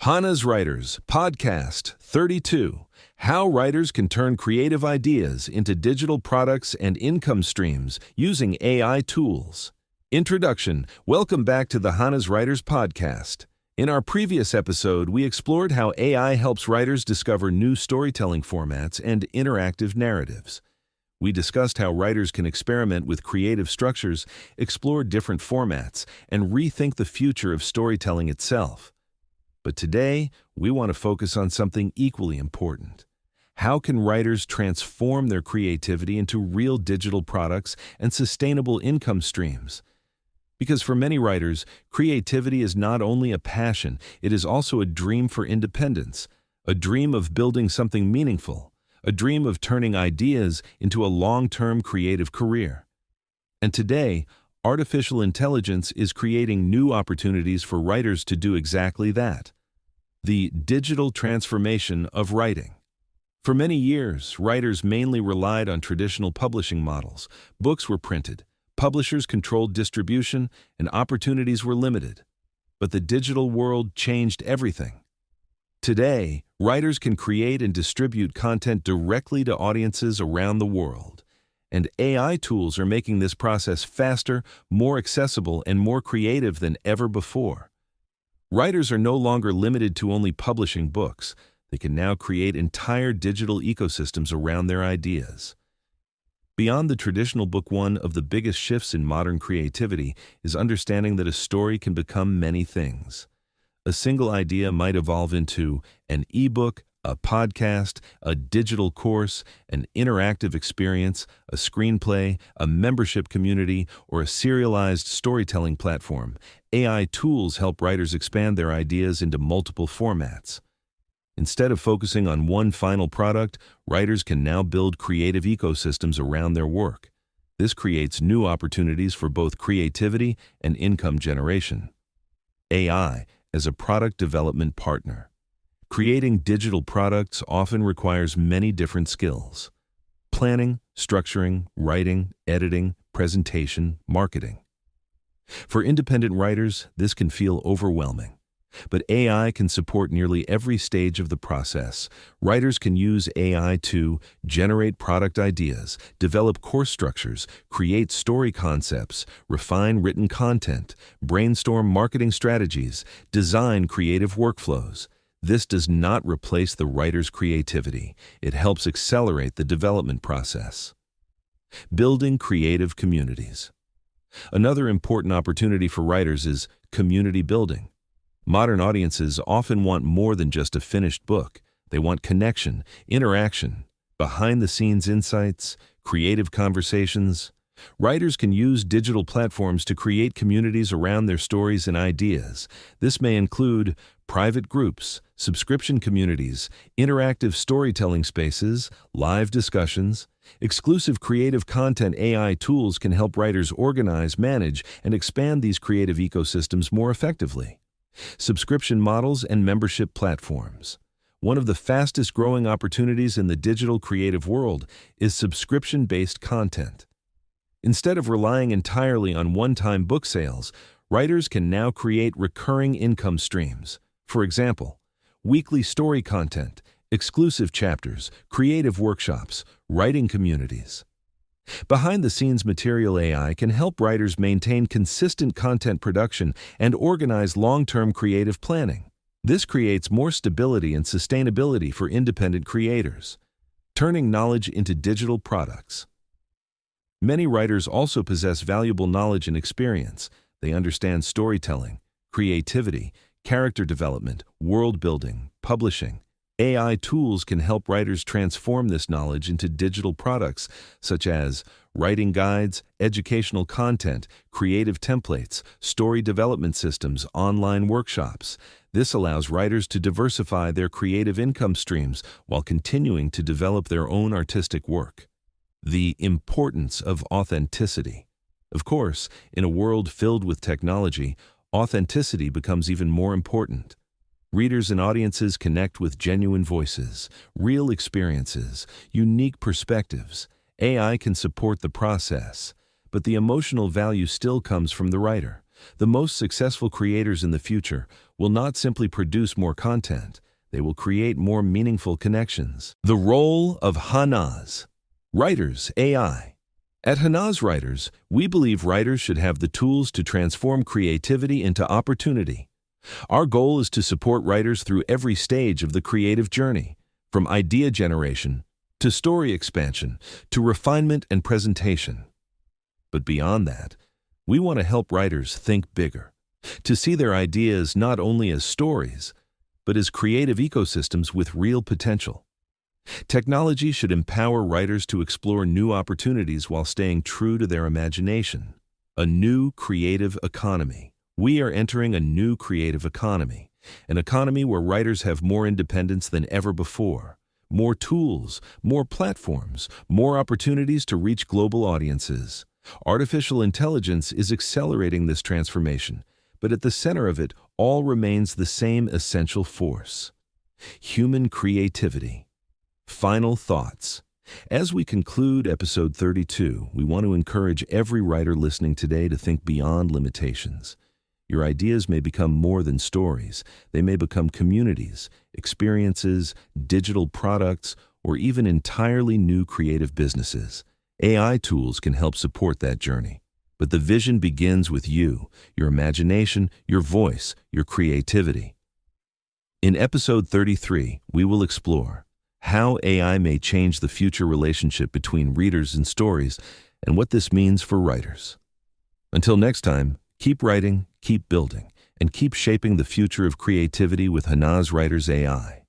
Hana's Writers, Podcast 32, How Writers Can Turn Creative Ideas into Digital Products and Income Streams Using AI Tools. Introduction. Welcome back to the Hana's Writers Podcast. In our previous episode, we explored how AI helps writers discover new storytelling formats and interactive narratives. We discussed how writers can experiment with creative structures, explore different formats, and rethink the future of storytelling itself. But today, we want to focus on something equally important. How can writers transform their creativity into real digital products and sustainable income streams? Because for many writers, creativity is not only a passion, it is also a dream for independence, a dream of building something meaningful, a dream of turning ideas into a long-term creative career. And today, artificial intelligence is creating new opportunities for writers to do exactly that. The digital transformation of writing. For many years, writers mainly relied on traditional publishing models. Books were printed, publishers controlled distribution, and opportunities were limited. But the digital world changed everything. Today, writers can create and distribute content directly to audiences around the world. And AI tools are making this process faster, more accessible, and more creative than ever before. Writers are no longer limited to only publishing books. They can now create entire digital ecosystems around their ideas. Beyond the traditional book, one of the biggest shifts in modern creativity is understanding that a story can become many things. A single idea might evolve into an ebook, a podcast, a digital course, an interactive experience, a screenplay, a membership community, or a serialized storytelling platform. AI tools help writers expand their ideas into multiple formats. Instead of focusing on one final product, writers can now build creative ecosystems around their work. This creates new opportunities for both creativity and income generation. AI as a product development partner. Creating digital products often requires many different skills: planning, structuring, writing, editing, presentation, marketing. For independent writers, this can feel overwhelming. But AI can support nearly every stage of the process. Writers can use AI to generate product ideas, develop course structures, create story concepts, refine written content, brainstorm marketing strategies, design creative workflows. This does not replace the writer's creativity. It helps accelerate the development process. Building creative communities. Another important opportunity for writers is community building. Modern audiences often want more than just a finished book. They want connection, interaction, behind-the-scenes insights, creative conversations. Writers can use digital platforms to create communities around their stories and ideas. This may include private groups, subscription communities, interactive storytelling spaces, live discussions. Exclusive creative content AI tools can help writers organize, manage, and expand these creative ecosystems more effectively. Subscription models and membership platforms. One of the fastest growing opportunities in the digital creative world is subscription-based content. Instead of relying entirely on one-time book sales, writers can now create recurring income streams. For example, weekly story content, exclusive chapters, creative workshops, writing communities. Behind-the-scenes material AI can help writers maintain consistent content production and organize long-term creative planning. This creates more stability and sustainability for independent creators. Turning knowledge into digital products. Many writers also possess valuable knowledge and experience. They understand storytelling, creativity, character development, world building, publishing. AI tools can help writers transform this knowledge into digital products, such as writing guides, educational content, creative templates, story development systems, online workshops. This allows writers to diversify their creative income streams while continuing to develop their own artistic work. The importance of authenticity. Of course, in a world filled with technology, authenticity becomes even more important. Readers and audiences connect with genuine voices, real experiences, unique perspectives. AI can support the process, but the emotional value still comes from the writer. The most successful creators in the future will not simply produce more content, they will create more meaningful connections. The role of Hanaz Writers AI. At Hanaz Writers, we believe writers should have the tools to transform creativity into opportunity. Our goal is to support writers through every stage of the creative journey, from idea generation to story expansion to refinement and presentation. But beyond that, we want to help writers think bigger, to see their ideas not only as stories, but as creative ecosystems with real potential. Technology should empower writers to explore new opportunities while staying true to their imagination. A new creative economy. We are entering a new creative economy, an economy where writers have more independence than ever before, more tools, more platforms, more opportunities to reach global audiences. Artificial intelligence is accelerating this transformation, but at the center of it all remains the same essential force: human creativity. Final thoughts. As we conclude episode 32, we want to encourage every writer listening today to think beyond limitations. Your ideas may become more than stories. They may become communities, experiences, digital products, or even entirely new creative businesses. AI tools can help support that journey. But the vision begins with you, your imagination, your voice, your creativity. In episode 33, we will explore how AI may change the future relationship between readers and stories, and what this means for writers. Until next time, keep writing, keep building, and keep shaping the future of creativity with Hanaz Writers AI.